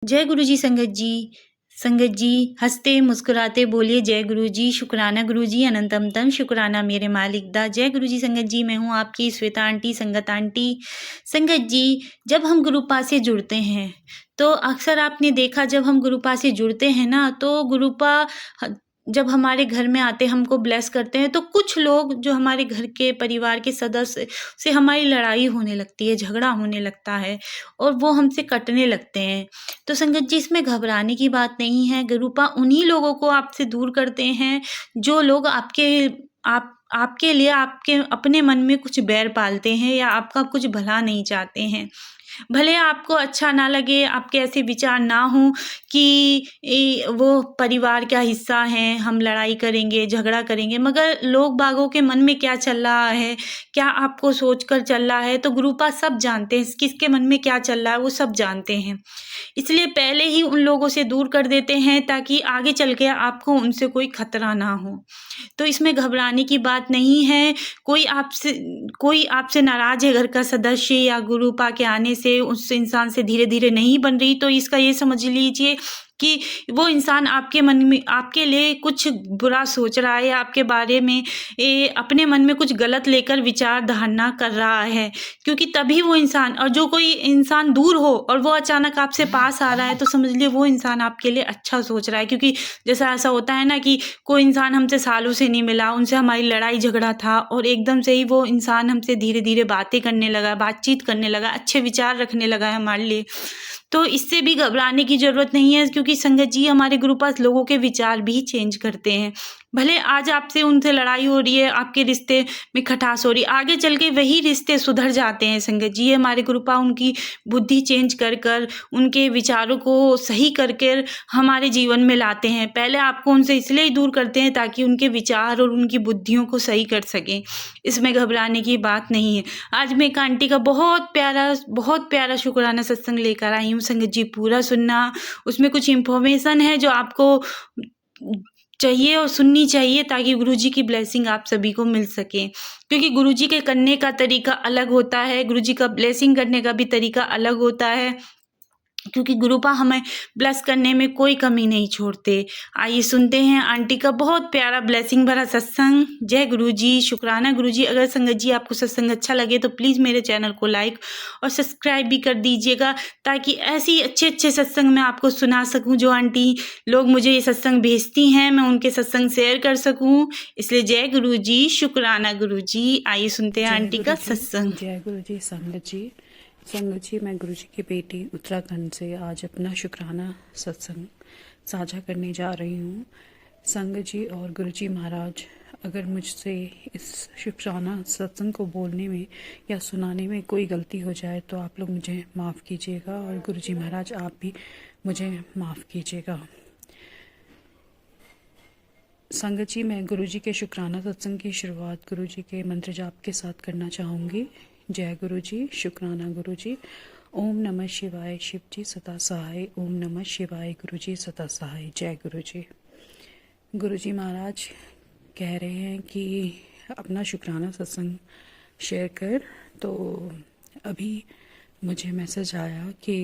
जय गुरु जी संगत जी। संगत जी हंसते मुस्कुराते बोलिए जय गुरु जी। शुक्राना गुरु जी, अनंतम तम शुक्राना मेरे मालिक दा। जय गुरु जी संगत जी। मैं हूँ आपकी श्वेता आंटी, संगत आंटी। संगत जी, जब हम गुरुपा से जुड़ते हैं तो अक्सर आपने देखा, जब हम गुरुपा से जुड़ते हैं ना, तो गुरुपा जब हमारे घर में आते हमको ब्लेस करते हैं, तो कुछ लोग जो हमारे घर के परिवार के सदस्य से हमारी लड़ाई होने लगती है, झगड़ा होने लगता है और वो हमसे कटने लगते हैं। तो संगत जी, इसमें घबराने की बात नहीं है। गुरुपा उन्हीं लोगों को आपसे दूर करते हैं जो लोग आपके लिए आपके अपने मन में कुछ बैर पालते हैं या आपका कुछ भला नहीं चाहते हैं। भले आपको अच्छा ना लगे, आपके ऐसे विचार ना हों कि वो परिवार का हिस्सा हैं, हम लड़ाई करेंगे, झगड़ा करेंगे, मगर लोग बागों के मन में क्या चल रहा है, क्या आपको सोचकर चल रहा है, तो गुरुपा सब जानते हैं। किसके मन में क्या चल रहा है वो सब जानते हैं। इसलिए पहले ही उन लोगों से दूर कर देते हैं ताकि आगे चल के आपको उनसे कोई खतरा ना हो। तो इसमें घबराने की बात नहीं है। कोई आपसे नाराज़ है, घर का सदस्य या गुरुपा के आने से उस इंसान से धीरे-धीरे नहीं बन रही, तो इसका ये समझ लीजिए कि वो इंसान आपके मन में आपके लिए कुछ बुरा सोच रहा है या आपके बारे में अपने मन में कुछ गलत लेकर विचार धारणा कर रहा है। क्योंकि तभी वो इंसान, और जो कोई इंसान दूर हो और वो अचानक आपसे पास आ रहा है, तो समझ लीजिए वो इंसान आपके लिए अच्छा सोच रहा है। क्योंकि जैसा ऐसा होता है ना कि कोई इंसान हमसे सालों से नहीं मिला, उनसे हमारी लड़ाई झगड़ा था और एकदम से ही वो इंसान हमसे धीरे-धीरे बातें करने लगा, बातचीत करने लगा, अच्छे विचार रखने लगा है हमारे लिए। तो इससे भी घबराने की ज़रूरत नहीं है, क्योंकि संगत जी, हमारे गुरुपा लोगों के विचार भी चेंज करते हैं। भले आज आपसे उनसे लड़ाई हो रही है, आपके रिश्ते में खटास हो रही है, आगे चल के वही रिश्ते सुधर जाते हैं संगत जी। ये हमारे गुरुपा उनकी बुद्धि चेंज कर उनके विचारों को सही करके हमारे जीवन में लाते हैं। पहले आपको उनसे इसलिए ही दूर करते हैं ताकि उनके विचार और उनकी बुद्धियों को सही कर सकें। इसमें घबराने की बात नहीं है। आज मैं एक आंटी का बहुत प्यारा शुक्राना सत्संग लेकर आई हूँ संगत जी, पूरा सुनना। उसमें कुछ इन्फॉर्मेशन है जो आपको चाहिए और सुननी चाहिए, ताकि गुरुजी की ब्लेसिंग आप सभी को मिल सके। क्योंकि गुरुजी के करने का तरीका अलग होता है, गुरुजी का ब्लेसिंग करने का भी तरीका अलग होता है, क्योंकि गुरुपा हमें ब्लेस करने में कोई कमी नहीं छोड़ते। आइए सुनते हैं आंटी का बहुत प्यारा ब्लेसिंग भरा सत्संग। जय गुरुजी, शुक्राना गुरुजी। अगर संगत जी आपको सत्संग अच्छा लगे तो प्लीज़ मेरे चैनल को लाइक और सब्सक्राइब भी कर दीजिएगा, ताकि ऐसे ही अच्छे सत्संग मैं आपको सुना सकूं। जो आंटी लोग मुझे ये सत्संग भेजती हैं, मैं उनके सत्संग शेयर कर सकूं। इसलिए जय गुरुजी, शुक्राना गुरुजी। आइए सुनते हैं आंटी का सत्संग। जय गुरु जी। संगत जी, मैं गुरु जी की बेटी उत्तराखंड से आज अपना शुक्राना सत्संग साझा करने जा रही हूँ। संगत जी और गुरु जी महाराज, अगर मुझसे इस शुक्राना सत्संग को बोलने में या सुनाने में कोई गलती हो जाए तो आप लोग मुझे माफ़ कीजिएगा, और गुरु जी महाराज आप भी मुझे माफ़ कीजिएगा। संगत जी, मैं गुरु जी के शुक्राना सत्संग की शुरुआत गुरु जी के मंत्र जाप के साथ करना चाहूँगी। जय गुरु जी, शुक्राना गुरु जी। ओम नमः शिवाय, शिव जी सदा सहाय। ओम नमः शिवाय, गुरु जी सदा सहाय। जय गुरु जी। गुरु जी महाराज कह रहे हैं कि अपना शुक्राना सत्संग शेयर कर, तो अभी मुझे मैसेज आया कि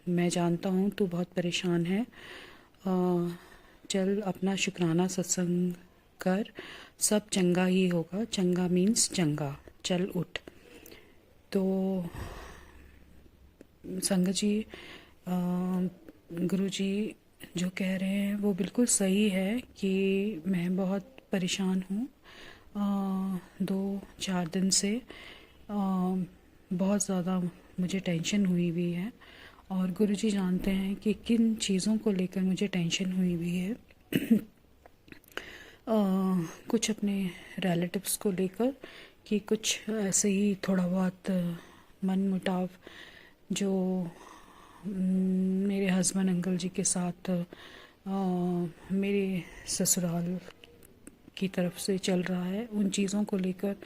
मैं जानता हूँ तू बहुत परेशान है, चल अपना शुक्राना सत्संग कर, सब चंगा ही होगा। चंगा मीन्स चंगा, चल उठ। तो संगत जी, गुरु जी जो कह रहे हैं वो बिल्कुल सही है कि मैं बहुत परेशान हूँ। 2-4 दिन से बहुत ज़्यादा मुझे टेंशन हुई हुई है, और गुरु जी जानते हैं कि किन चीज़ों को लेकर मुझे टेंशन हुई हुई है। कुछ अपने रिलेटिव्स को लेकर, कि कुछ ऐसे ही थोड़ा बहुत मन मुटाव जो मेरे हस्बैंड अंकल जी के साथ मेरे ससुराल की तरफ से चल रहा है, उन चीज़ों को लेकर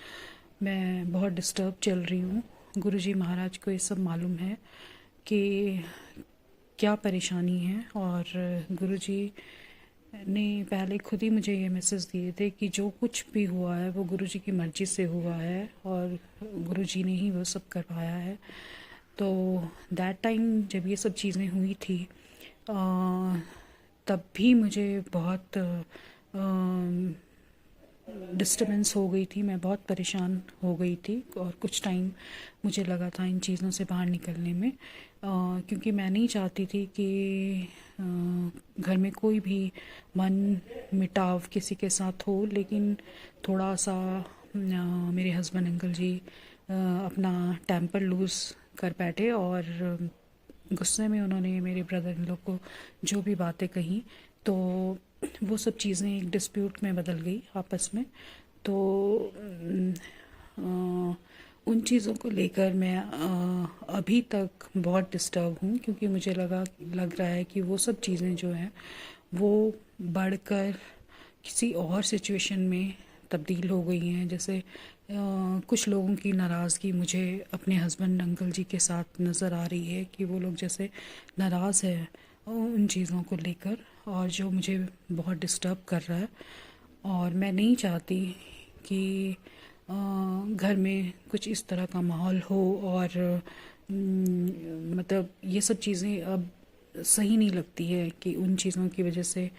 मैं बहुत डिस्टर्ब चल रही हूँ। गुरुजी महाराज को ये सब मालूम है कि क्या परेशानी है, और गुरुजी ने पहले खुद ही मुझे ये मैसेज दिए थे कि जो कुछ भी हुआ है वो गुरुजी की मर्ज़ी से हुआ है, और गुरुजी ने ही वो सब करवाया है। तो दैट टाइम जब ये सब चीज़ें हुई थी तब भी मुझे बहुत डिस्टर्बेंस हो गई थी, मैं बहुत परेशान हो गई थी और कुछ टाइम मुझे लगा था इन चीज़ों से बाहर निकलने में, क्योंकि मैं नहीं चाहती थी कि घर में कोई भी मन मिटाव किसी के साथ हो। लेकिन थोड़ा सा मेरे हस्बैंड अंकल जी अपना टेम्पर लूज़ कर बैठे और गुस्से में उन्होंने मेरे ब्रदर इन लोग को जो भी बातें कही, तो वो सब चीज़ें एक डिस्प्यूट में बदल गई आपस में। तो उन चीज़ों को लेकर मैं अभी तक बहुत डिस्टर्ब हूँ, क्योंकि मुझे लग रहा है कि वो सब चीज़ें जो हैं वो बढ़कर किसी और सिचुएशन में तब्दील हो गई हैं। जैसे कुछ लोगों की नाराज़गी मुझे अपने हस्बैंड अंकल जी के साथ नज़र आ रही है कि वो लोग जैसे नाराज़ है उन चीज़ों को लेकर, और जो मुझे बहुत डिस्टर्ब कर रहा है। और मैं नहीं चाहती कि घर में कुछ इस तरह का माहौल हो, और मतलब ये सब चीज़ें अब सही नहीं लगती है कि उन चीज़ों की वजह से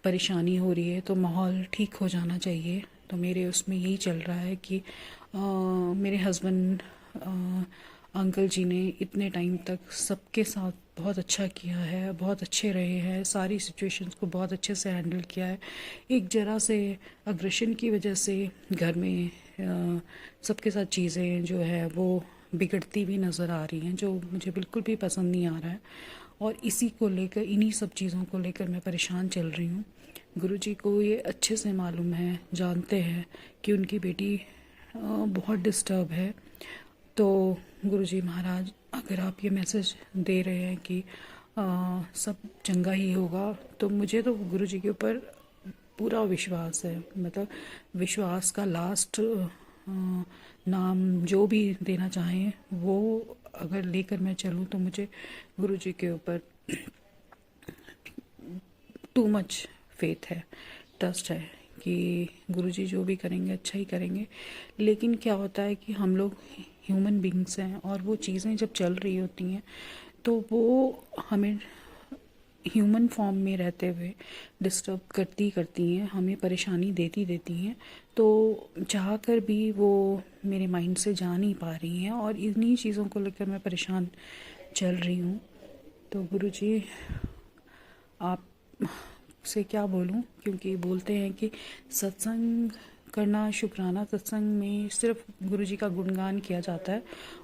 परेशानी हो रही है, तो माहौल ठीक हो जाना चाहिए। तो मेरे उसमें यही चल रहा है कि मेरे हस्बैंड अंकल जी ने इतने टाइम तक सबके साथ बहुत अच्छा किया है, बहुत अच्छे रहे हैं, सारी सिचुएशंस को बहुत अच्छे से हैंडल किया है। एक ज़रा से अग्रेशन की वजह से घर में सबके साथ चीज़ें जो है वो बिगड़ती भी नज़र आ रही हैं, जो मुझे बिल्कुल भी पसंद नहीं आ रहा है। और इसी को लेकर, इन्हीं सब चीज़ों को लेकर मैं परेशान चल रही हूँ। गुरुजी को ये अच्छे से मालूम है, जानते हैं कि उनकी बेटी बहुत डिस्टर्ब है। तो गुरुजी महाराज, अगर आप ये मैसेज दे रहे हैं कि सब चंगा ही होगा, तो मुझे तो गुरुजी के ऊपर पूरा विश्वास है। मतलब विश्वास का लास्ट नाम जो भी देना चाहें वो अगर लेकर मैं चलूँ, तो मुझे गुरुजी के ऊपर टू मच फेथ है, ट्रस्ट है कि गुरुजी जो भी करेंगे अच्छा ही करेंगे। लेकिन क्या होता है कि हम लोग ह्यूमन बींग्स हैं, और वो चीज़ें जब चल रही होती हैं तो वो हमें ह्यूमन फॉर्म में रहते हुए डिस्टर्ब करती हैं, हमें परेशानी देती हैं। तो चाह कर भी वो मेरे माइंड से जा नहीं पा रही हैं, और इन्हीं चीज़ों को लेकर मैं परेशान चल रही हूँ। तो गुरुजी, आप से क्या बोलूं, क्योंकि बोलते हैं कि सत्संग करना, शुक्राना सत्संग में सिर्फ गुरुजी का गुणगान किया जाता है,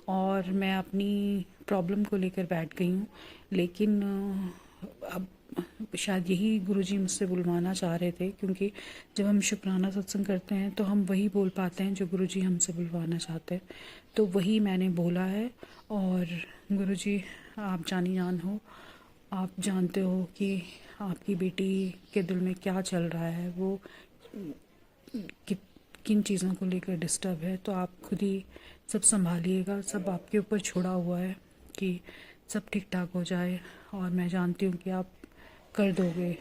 और मैं अपनी प्रॉब्लम को लेकर बैठ गई हूँ। लेकिन अब शायद यही गुरुजी मुझसे बुलवाना चाह रहे थे, क्योंकि जब हम शुक्राना सत्संग करते हैं तो हम वही बोल पाते हैं जो गुरुजी हमसे बुलवाना चाहते हैं। तो वही मैंने बोला है। और गुरुजी, आप जानी जान हो, आप जानते हो कि आपकी बेटी के दिल में क्या चल रहा है, वो किन चीज़ों को लेकर डिस्टर्ब है। तो आप खुद ही सब संभालिएगा, सब आपके ऊपर छोड़ा हुआ है कि सब ठीक ठाक हो जाए, और मैं जानती हूँ कि आप कर दोगे।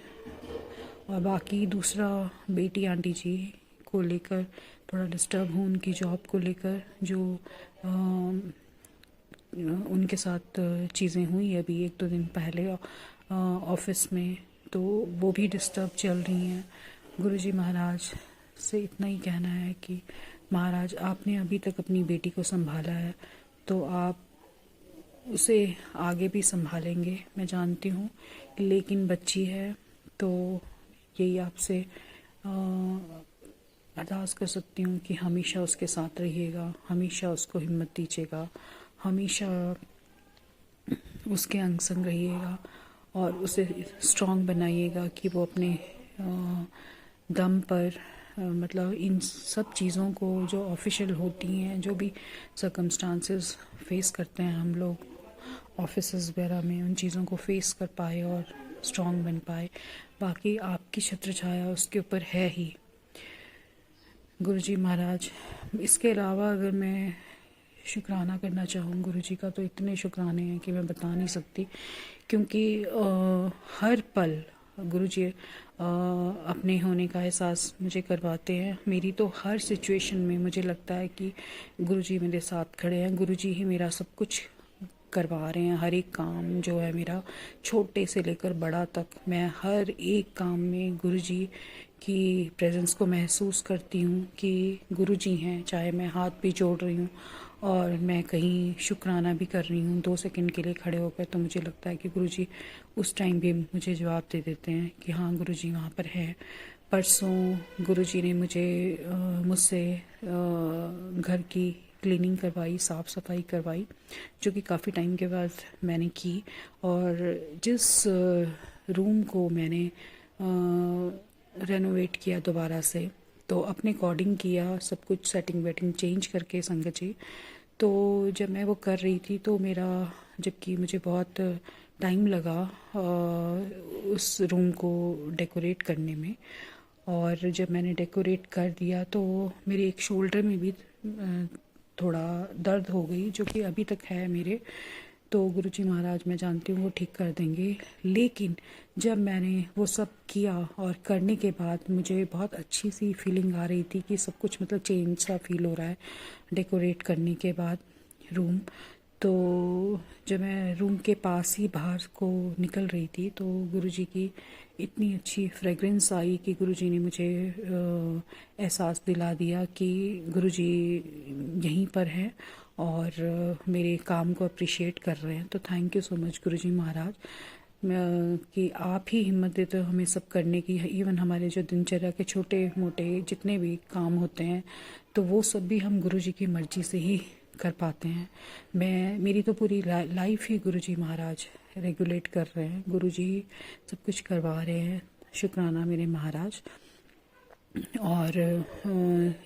और बाकी दूसरा, बेटी आंटी जी को लेकर थोड़ा डिस्टर्ब हूँ, उनकी जॉब को लेकर, जो उनके साथ चीज़ें हुई अभी 1-2 दिन पहले ऑफिस में, तो वो भी डिस्टर्ब चल रही हैं। गुरुजी महाराज से इतना ही कहना है कि महाराज, आपने अभी तक अपनी बेटी को संभाला है, तो आप उसे आगे भी संभालेंगे, मैं जानती हूँ। लेकिन बच्ची है, तो यही आपसे अरदास कर सकती हूँ कि हमेशा उसके साथ रहिएगा, हमेशा उसको हिम्मत दीजिएगा, हमेशा उसके अंग संग रहिएगा, और उसे स्ट्रॉन्ग बनाइएगा कि वो अपने दम पर, मतलब इन सब चीज़ों को जो ऑफिशियल होती हैं, जो भी सर्कमस्टांसेस फेस करते हैं हम लोग ऑफिसेस वगैरह में, उन चीज़ों को फेस कर पाए और स्ट्रॉन्ग बन पाए। बाकी आपकी छत्र छाया उसके ऊपर है ही गुरुजी महाराज। इसके अलावा अगर मैं शुक्राना करना चाहूँ गुरुजी का, तो इतने शुक्राने हैं कि मैं बता नहीं सकती, क्योंकि हर पल गुरुजी अपने होने का एहसास मुझे करवाते हैं। मेरी तो हर सिचुएशन में मुझे लगता है कि गुरुजी मेरे साथ खड़े हैं, गुरुजी ही मेरा सब कुछ करवा रहे हैं। हर एक काम जो है मेरा, छोटे से लेकर बड़ा तक, मैं हर एक काम में गुरुजी की प्रेजेंस को महसूस करती हूँ कि गुरुजी हैं। चाहे मैं हाथ भी जोड़ रही हूँ और मैं कहीं शुक्राना भी कर रही हूँ 2 सेकंड के लिए खड़े होकर, तो मुझे लगता है कि गुरुजी उस टाइम भी मुझे जवाब दे देते हैं कि हाँ गुरुजी वहाँ पर है। परसों गुरुजी ने मुझसे घर की क्लीनिंग करवाई, साफ़ सफाई करवाई, जो कि काफ़ी टाइम के बाद मैंने की। और जिस रूम को मैंने रेनोवेट किया दोबारा से, तो अपने अकॉर्डिंग किया सब कुछ, सेटिंग वेटिंग चेंज करके संगत जी। तो जब मैं वो कर रही थी तो मेरा, जबकि मुझे बहुत टाइम लगा उस रूम को डेकोरेट करने में, और जब मैंने डेकोरेट कर दिया तो मेरे एक शोल्डर में भी थोड़ा दर्द हो गई, जो कि अभी तक है मेरे। तो गुरुजी महाराज, मैं जानती हूँ वो ठीक कर देंगे। लेकिन जब मैंने वो सब किया और करने के बाद मुझे बहुत अच्छी सी फीलिंग आ रही थी कि सब कुछ मतलब चेंज सा फील हो रहा है डेकोरेट करने के बाद रूम। तो जब मैं रूम के पास ही बाहर को निकल रही थी तो गुरुजी की इतनी अच्छी फ्रेगरेंस आई कि गुरुजी ने मुझे एहसास दिला दिया कि गुरुजी यहीं पर हैं और मेरे काम को अप्रिशिएट कर रहे हैं। तो थैंक यू सो मच गुरुजी महाराज कि आप ही हिम्मत देते हो हमें सब करने की। इवन हमारे जो दिनचर्या के छोटे मोटे जितने भी काम होते हैं, तो वो सब भी हम गुरुजी की मर्जी से ही कर पाते हैं। मेरी तो पूरी लाइफ ही गुरुजी महाराज रेगुलेट कर रहे हैं, गुरुजी सब कुछ करवा रहे हैं। शुक्राना मेरे महाराज। और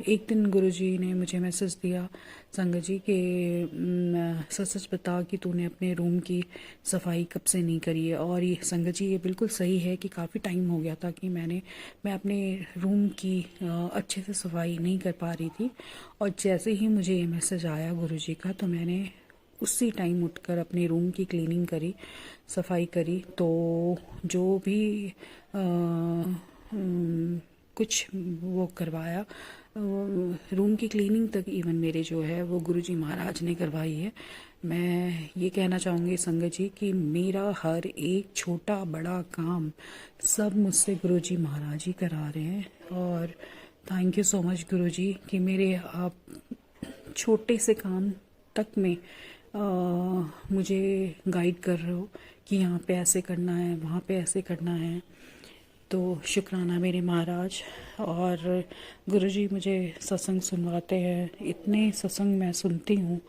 एक दिन गुरुजी ने मुझे मैसेज दिया, संगत जी के सच सच बता कि तूने अपने रूम की सफाई कब से नहीं करी है। और ये संगत जी, ये बिल्कुल सही है कि काफ़ी टाइम हो गया था कि मैं अपने रूम की अच्छे से सफाई नहीं कर पा रही थी। और जैसे ही मुझे ये मैसेज आया गुरुजी का, तो मैंने उसी टाइम उठकर अपने रूम की क्लीनिंग करी, सफाई करी। तो जो भी कुछ वो करवाया, रूम की क्लीनिंग तक इवन मेरे जो है वो गुरुजी महाराज ने करवाई है। मैं ये कहना चाहूँगी संगत जी कि मेरा हर एक छोटा बड़ा काम सब मुझसे गुरुजी महाराज ही करा रहे हैं। और थैंक यू सो मच गुरुजी कि मेरे आप छोटे से काम तक में मुझे गाइड कर रहे हो कि यहाँ पे ऐसे करना है, वहाँ पे ऐसे करना है। तो शुक्राना मेरे महाराज। और गुरुजी मुझे सत्संग सुनवाते हैं, इतने सत्संग मैं सुनती हूँ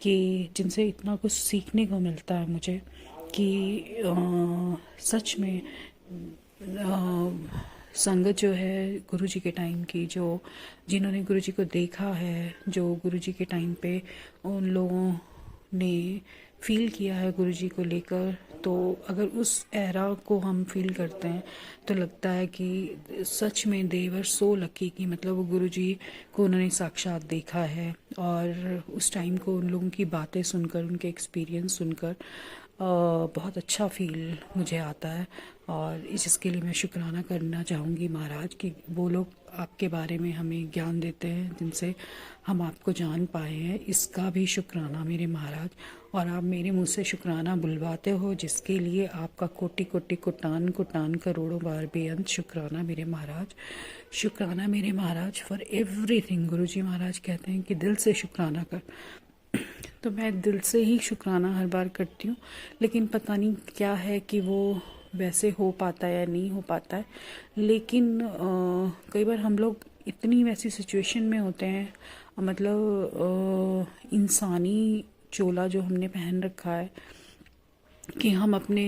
कि जिनसे इतना कुछ सीखने को मिलता है मुझे कि सच में संगत जो है गुरुजी के टाइम की, जो जिन्होंने गुरुजी को देखा है, जो गुरुजी के टाइम पे उन लोगों ने फील किया है गुरुजी को लेकर, तो अगर उस एरा को हम फील करते हैं तो लगता है कि सच में दे वर सो लकी कि मतलब वो गुरुजी को उन्होंने साक्षात देखा है। और उस टाइम को उन लोगों की बातें सुनकर, उनके एक्सपीरियंस सुनकर बहुत अच्छा फील मुझे आता है। और जिसके लिए मैं शुक्राना करना चाहूँगी महाराज कि वो लोग आपके बारे में हमें ज्ञान देते हैं, जिनसे हम आपको जान पाए हैं। इसका भी शुक्राना मेरे महाराज। और आप मेरे मुंह से शुक्राना बुलवाते हो, जिसके लिए आपका कोटि कोटि कोटान कोटान करोड़ों बार बेअंत शुक्राना मेरे महाराज। शुक्राना मेरे महाराज फॉर एवरीथिंग। गुरुजी महाराज कहते हैं कि दिल से शुक्राना कर, तो मैं दिल से ही शुक्राना हर बार करती हूँ। लेकिन पता नहीं क्या है कि वो वैसे हो पाता है या नहीं हो पाता है। लेकिन कई बार हम लोग इतनी वैसी सिचुएशन में होते हैं, मतलब इंसानी चोला जो हमने पहन रखा है कि हम अपने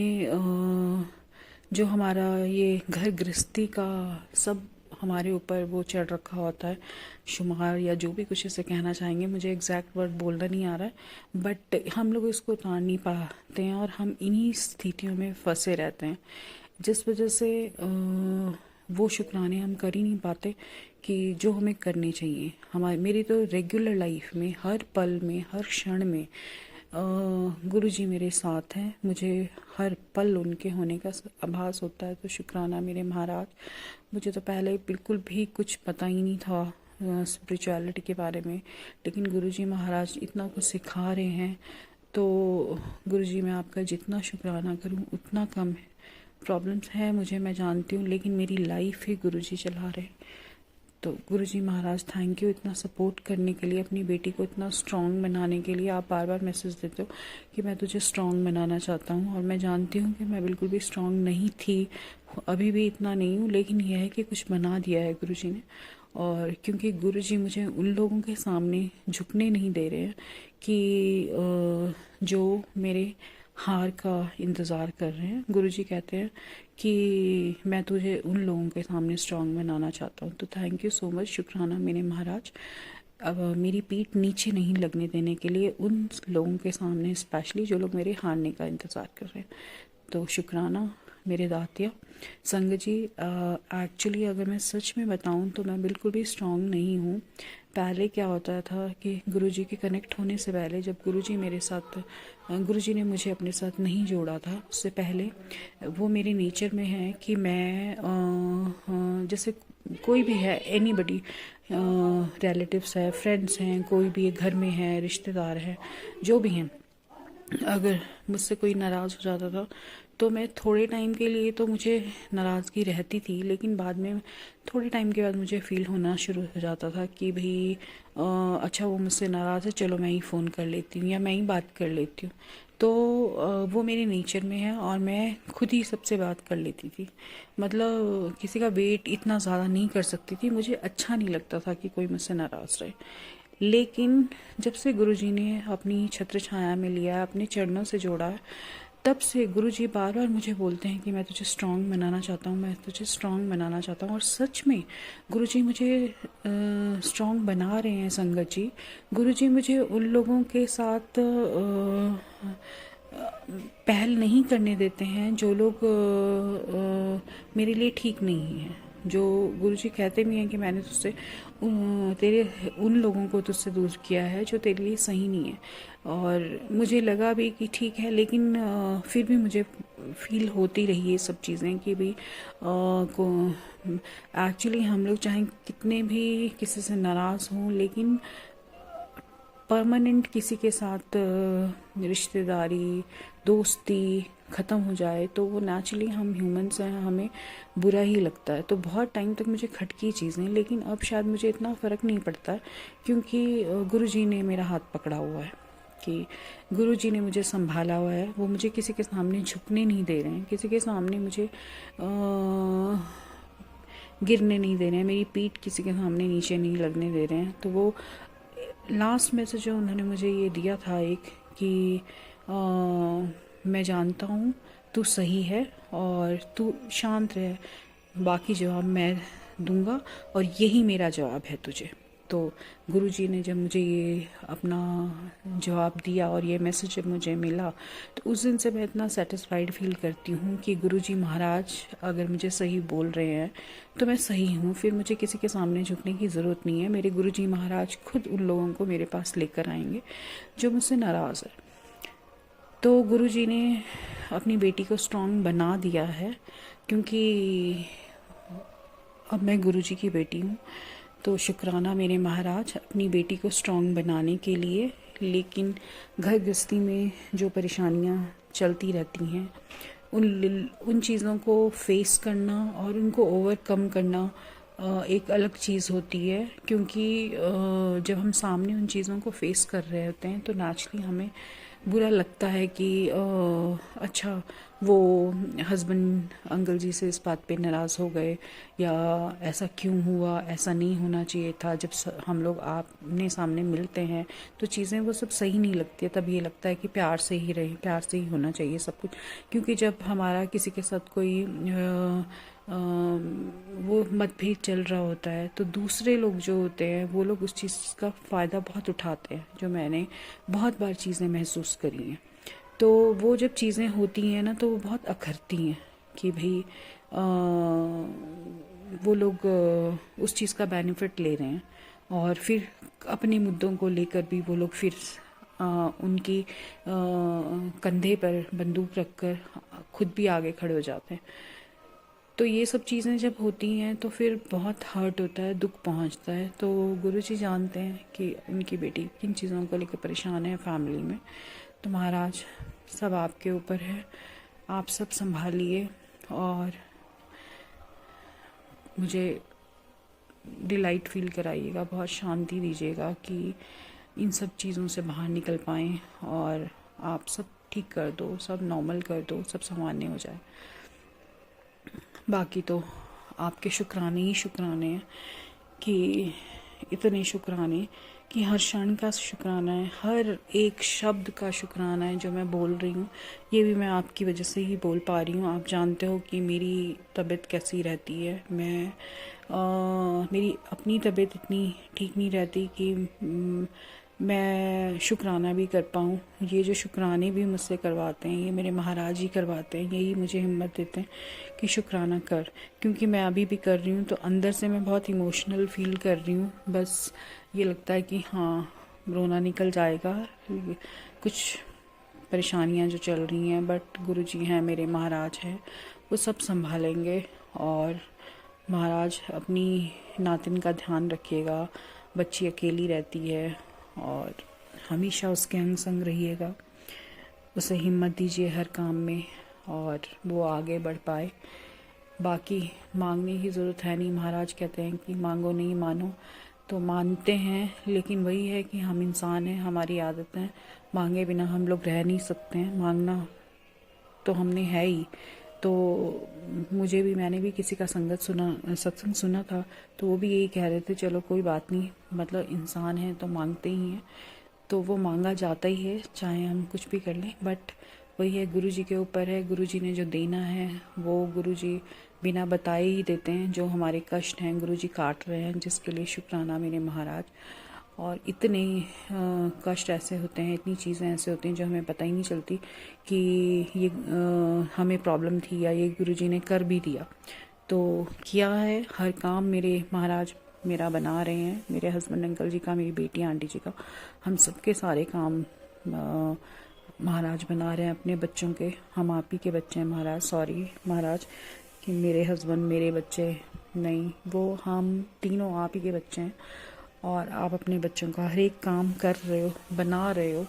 जो हमारा ये घर गृहस्थी का सब हमारे ऊपर वो चढ़ रखा होता है, शुमार या जो भी कुछ इसे कहना चाहेंगे, मुझे एग्जैक्ट वर्ड बोलना नहीं आ रहा है, बट हम लोग इसको उतार नहीं पाते हैं और हम इन्हीं स्थितियों में फंसे रहते हैं, जिस वजह से वो शुक्राने हम कर ही नहीं पाते कि जो हमें करने चाहिए। मेरी तो रेगुलर लाइफ में हर पल में हर क्षण में गुरुजी मेरे साथ हैं, मुझे हर पल उनके होने का आभास होता है। तो शुक्राना मेरे महाराज। मुझे तो पहले बिल्कुल भी कुछ पता ही नहीं था स्पिरिचुअलिटी के बारे में, लेकिन गुरुजी महाराज इतना कुछ सिखा रहे हैं तो गुरुजी मैं आपका जितना शुक्राना करूं उतना कम है। प्रॉब्लम्स हैं मुझे, मैं जानती हूँ, लेकिन मेरी लाइफ ही गुरुजी चला रहे हैं। तो गुरुजी महाराज थैंक यू इतना सपोर्ट करने के लिए, अपनी बेटी को इतना स्ट्रांग बनाने के लिए। आप बार बार मैसेज देते हो कि मैं तुझे स्ट्रांग बनाना चाहता हूँ, और मैं जानती हूँ कि मैं बिल्कुल भी स्ट्रांग नहीं थी, अभी भी इतना नहीं हूँ, लेकिन यह है कि कुछ बना दिया है गुरुजी ने। और क्योंकि गुरुजी मुझे उन लोगों के सामने झुकने नहीं दे रहे हैं कि जो मेरे हार का इंतज़ार कर रहे हैं। गुरुजी कहते हैं कि मैं तुझे उन लोगों के सामने स्ट्रांग बनाना चाहता हूँ। तो थैंक यू सो मच, शुक्राना मेरे महाराज। अब मेरी पीठ नीचे नहीं लगने देने के लिए उन लोगों के सामने, स्पेशली जो लोग मेरे हारने का इंतज़ार कर रहे हैं। तो शुक्राना मेरे दातिया। संगत जी, एक्चुअली अगर मैं सच में बताऊं तो मैं बिल्कुल भी स्ट्रांग नहीं हूँ। पहले क्या होता था कि गुरुजी के कनेक्ट होने से पहले, जब गुरुजी मेरे साथ, गुरुजी ने मुझे अपने साथ नहीं जोड़ा था, उससे पहले वो मेरे नेचर में है कि मैं जैसे कोई भी है, एनीबडी, रिलेटिव्स है, फ्रेंड्स हैं, कोई भी घर में है, रिश्तेदार हैं, जो भी हैं, अगर मुझसे कोई नाराज़ हो जाता था तो मैं थोड़े टाइम के लिए तो मुझे नाराज़गी रहती थी, लेकिन बाद में थोड़े टाइम के बाद मुझे फ़ील होना शुरू हो जाता था कि भाई अच्छा वो मुझसे नाराज़ है, चलो मैं ही फ़ोन कर लेती हूँ या मैं ही बात कर लेती हूँ। तो वो मेरे नेचर में है, और मैं खुद ही सबसे बात कर लेती थी। मतलब किसी का वेट इतना ज़्यादा नहीं कर सकती थी, मुझे अच्छा नहीं लगता था कि कोई मुझसे नाराज़ रहे। लेकिन जब से गुरुजी ने अपनी छत्र छाया में लिया, अपने चरणों से जोड़ा, तब से गुरुजी बार बार मुझे बोलते हैं कि मैं तुझे स्ट्रांग बनाना चाहता हूँ, मैं तुझे स्ट्रांग बनाना चाहता हूँ। और सच में गुरुजी मुझे स्ट्रांग बना रहे हैं संगत जी। गुरुजी मुझे उन लोगों के साथ पहल नहीं करने देते हैं जो लोग मेरे लिए ठीक नहीं हैं। जो गुरुजी कहते भी हैं कि मैंने तुझसे तेरे उन लोगों को तुझसे दूर किया है जो तेरे लिए सही नहीं है। और मुझे लगा भी कि ठीक है, लेकिन फिर भी मुझे फील होती रही ये सब चीज़ें कि भाई को एक्चुअली हम लोग चाहे कितने भी किसी से नाराज़ हों, लेकिन परमानेंट किसी के साथ रिश्तेदारी, दोस्ती ख़त्म हो जाए तो वो नेचुरली, हम ह्यूमंस हैं, हमें बुरा ही लगता है। तो बहुत टाइम तक मुझे खटकी चीज़ें, लेकिन अब शायद मुझे इतना फ़र्क नहीं पड़ता, क्योंकि गुरुजी ने मेरा हाथ पकड़ा हुआ है, कि गुरुजी ने मुझे संभाला हुआ है। वो मुझे किसी के सामने झुकने नहीं दे रहे हैं, किसी के सामने मुझे गिरने नहीं दे रहे हैं, मेरी पीठ किसी के सामने नीचे नहीं लगने दे रहे हैं। तो वो लास्ट मैसेज जो उन्होंने मुझे ये दिया था एक, कि मैं जानता हूँ तू सही है और तू शांत रह, बाकी जवाब मैं दूंगा, और यही मेरा जवाब है तुझे। तो गुरुजी ने जब मुझे ये अपना जवाब दिया और ये मैसेज जब मुझे मिला, तो उस दिन से मैं इतना सेटिस्फाइड फील करती हूँ कि गुरुजी महाराज अगर मुझे सही बोल रहे हैं तो मैं सही हूँ, फिर मुझे किसी के सामने झुकने की ज़रूरत नहीं है। मेरे गुरुजी महाराज खुद उन लोगों को मेरे पास लेकर आएंगे जो मुझसे नाराज़ है। तो गुरुजी ने अपनी बेटी को स्ट्रांग बना दिया है, क्योंकि अब मैं गुरुजी की बेटी हूँ। तो शुक्राना मेरे महाराज अपनी बेटी को स्ट्रांग बनाने के लिए। लेकिन घर गृहस्थी में जो परेशानियाँ चलती रहती हैं, उन चीज़ों को फेस करना और उनको ओवरकम करना एक अलग चीज़ होती है, क्योंकि जब हम सामने उन चीज़ों को फेस कर रहे होते हैं तो नेचुरली हमें बुरा लगता है कि अच्छा वो हस्बैंड अंकल जी से इस बात पे नाराज़ हो गए, या ऐसा क्यों हुआ, ऐसा नहीं होना चाहिए था। जब हम लोग आमने सामने मिलते हैं तो चीज़ें वो सब सही नहीं लगती है, तब ये लगता है कि प्यार से ही रहे, प्यार से ही होना चाहिए सब कुछ। क्योंकि जब हमारा किसी के साथ कोई वो मतभेद चल रहा होता है तो दूसरे लोग जो होते हैं वो लोग उस चीज़ का फ़ायदा बहुत उठाते हैं, जो मैंने बहुत बार चीज़ें महसूस करी हैं। तो वो जब चीज़ें होती हैं ना तो वो बहुत अखरती हैं कि भाई वो लोग उस चीज़ का बेनिफिट ले रहे हैं, और फिर अपने मुद्दों को लेकर भी वो लोग फिर उनकी कंधे पर बंदूक रखकर खुद भी आगे खड़े हो जाते हैं। तो ये सब चीज़ें जब होती हैं तो फिर बहुत हर्ट होता है, दुख पहुंचता है। तो गुरुजी जानते हैं कि उनकी बेटी किन चीज़ों को लेकर परेशान है फैमिली में। तो महाराज सब आपके ऊपर है, आप सब संभालिए और मुझे डिलाइट फील कराइएगा, बहुत शांति दीजिएगा कि इन सब चीज़ों से बाहर निकल पाएँ और आप सब ठीक कर दो, सब नॉर्मल कर दो, सब सामान्य हो जाए। बाकी तो आपके शुक्राने ही शुक्राने हैं, कि इतने शुक्राने कि हर क्षण का शुक्राना है, हर एक शब्द का शुक्राना है जो मैं बोल रही हूँ। ये भी मैं आपकी वजह से ही बोल पा रही हूँ। आप जानते हो कि मेरी तबीयत कैसी रहती है। मेरी अपनी तबीयत इतनी ठीक नहीं रहती कि मैं शुक्राना भी कर पाऊँ। ये जो शुक्राने भी मुझसे करवाते हैं, ये मेरे महाराज ही करवाते हैं। यही मुझे हिम्मत देते हैं कि शुक्राना कर, क्योंकि मैं अभी भी कर रही हूँ तो अंदर से मैं बहुत इमोशनल फील कर रही हूँ। बस ये लगता है कि हाँ, रोना निकल जाएगा, कुछ परेशानियाँ जो चल रही हैं, बट गुरुजी हैं, मेरे महाराज हैं, वो सब संभालेंगे। और महाराज अपनी नातिन का ध्यान रखिएगा। बच्ची अकेली रहती है और हमेशा उसके अंग संग रहिएगा, उसे हिम्मत दीजिए हर काम में और वो आगे बढ़ पाए। बाकी मांगने की ज़रूरत है नहीं। महाराज कहते हैं कि मांगो नहीं मानो, तो मानते हैं, लेकिन वही है कि हम इंसान हैं, हमारी आदत है, मांगे बिना हम लोग रह नहीं सकते हैं। मांगना तो हमने है ही। तो मैंने भी किसी का सत्संग सुना था, तो वो भी यही कह रहे थे, चलो कोई बात नहीं, मतलब इंसान है तो मांगते ही हैं, तो वो मांगा जाता ही है, चाहे हम कुछ भी कर लें। बट वही है, गुरुजी के ऊपर है। गुरुजी ने जो देना है वो गुरुजी बिना बताए ही देते हैं। जो हमारे कष्ट हैं गुरुजी काट रहे हैं, जिसके लिए शुक्राना मेरे महाराज। और इतने कष्ट ऐसे होते हैं, इतनी चीज़ें ऐसे होती हैं जो हमें पता ही नहीं चलती कि ये हमें प्रॉब्लम थी या ये गुरुजी ने कर भी दिया। तो किया है, हर काम मेरे महाराज मेरा बना रहे हैं, मेरे हस्बैंड अंकल जी का, मेरी बेटी आंटी जी का, हम सबके सारे काम महाराज बना रहे हैं अपने बच्चों के। हम आप ही के बच्चे हैं महाराज, सॉरी महाराज कि मेरे हस्बैंड मेरे बच्चे नहीं, वो हम तीनों आप ही के बच्चे हैं। और आप अपने बच्चों का हर एक काम कर रहे हो, बना रहे हो,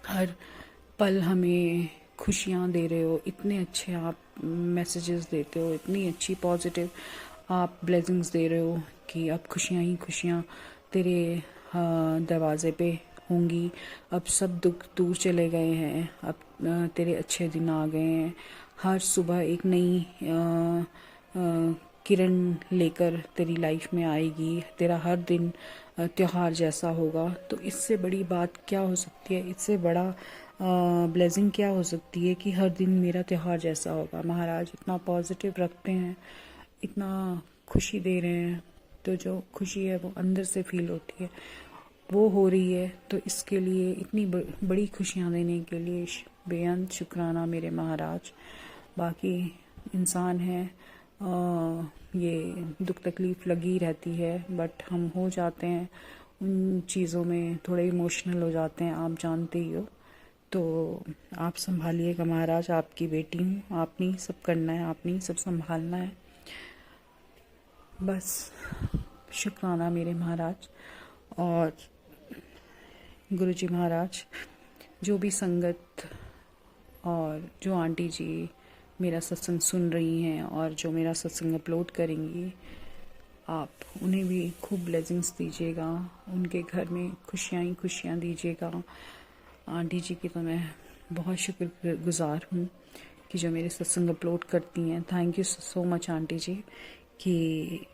हर पल हमें खुशियाँ दे रहे हो। इतने अच्छे आप मैसेजेस देते हो, इतनी अच्छी पॉजिटिव आप ब्लेसिंग्स दे रहे हो कि अब खुशियाँ ही खुशियाँ तेरे दरवाजे पे होंगी। अब सब दुख दूर चले गए हैं, अब तेरे अच्छे दिन आ गए हैं। हर सुबह एक नई किरण लेकर तेरी लाइफ में आएगी। तेरा हर दिन त्योहार जैसा होगा। तो इससे बड़ी बात क्या हो सकती है, इससे बड़ा ब्लेसिंग क्या हो सकती है कि हर दिन मेरा त्योहार जैसा होगा। महाराज इतना पॉजिटिव रखते हैं, इतना खुशी दे रहे हैं, तो जो खुशी है वो अंदर से फील होती है, वो हो रही है। तो इसके लिए इतनी बड़ी खुशियाँ देने के लिए बेअंत शुक्राना मेरे महाराज। बाकी इंसान है, ये दुख तकलीफ़ लगी रहती है, बट हम हो जाते हैं उन चीज़ों में, थोड़े इमोशनल हो जाते हैं, आप जानते ही हो। तो आप संभालिएगा महाराज, आपकी बेटी हूँ, आपने ही सब करना है, आपने ही सब संभालना है। बस शुक्राना मेरे महाराज। और गुरुजी महाराज, जो भी संगत और जो आंटी जी मेरा सत्संग सुन रही हैं और जो मेरा सत्संग अपलोड करेंगी, आप उन्हें भी खूब ब्लेसिंग्स दीजिएगा, उनके घर में खुशियाँ ही खुशियाँ दीजिएगा। आंटी जी की तो मैं बहुत शुक्रगुजार हूँ कि जो मेरे सत्संग अपलोड करती हैं। Thank you so much aunty ji कि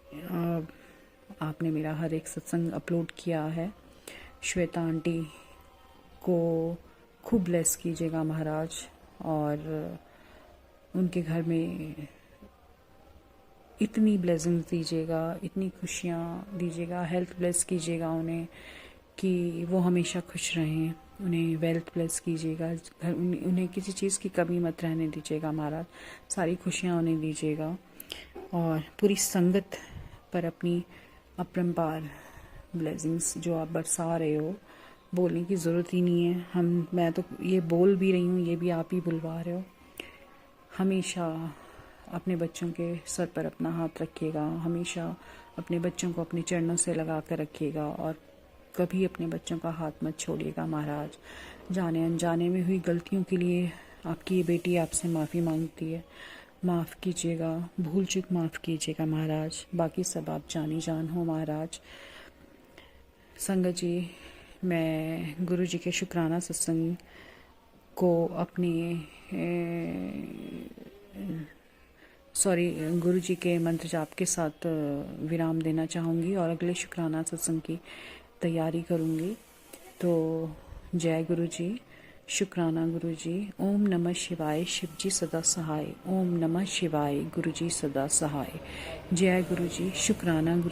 आपने मेरा हर एक सत्संग अपलोड किया है। श्वेता आंटी को खूब ब्लेस कीजिएगा महाराज, और उनके घर में इतनी ब्लेसिंग्स दीजिएगा, इतनी खुशियाँ दीजिएगा, हेल्थ ब्लेस कीजिएगा उन्हें कि वो हमेशा खुश रहें। उन्हें वेल्थ ब्लेस कीजिएगा, उन्हें किसी चीज़ की कमी मत रहने दीजिएगा महाराज, सारी खुशियाँ उन्हें दीजिएगा। और पूरी संगत पर अपनी अपरंपार ब्लेसिंग्स जो आप बरसा रहे हो, बोलने की ज़रूरत ही नहीं है। मैं तो ये बोल भी रही हूँ, ये भी आप ही बुलवा रहे हो। हमेशा अपने बच्चों के सर पर अपना हाथ रखिएगा, हमेशा अपने बच्चों को अपने चरणों से लगा कर रखिएगा और कभी अपने बच्चों का हाथ मत छोड़िएगा महाराज। जाने अनजाने में हुई गलतियों के लिए आपकी ये बेटी आपसे माफ़ी मांगती है, माफ़ कीजिएगा, भूल चूक माफ़ कीजिएगा महाराज। बाकी सब आप जानी जान हो महाराज। संगत जी, मैं गुरु जी के शुक्राना सत्संग को अपनी गुरु जी के मंत्र जाप के साथ विराम देना चाहूँगी और अगले शुक्राना सत्संग की तैयारी करूँगी। तो जय गुरु जी, शुक्राना गुरु जी। ओम नमः शिवाय, शिव जी सदा सहाय। ओम नमः शिवाय, गुरु जी सदा सहाय। जय गुरु जी, शुक्राना गुरु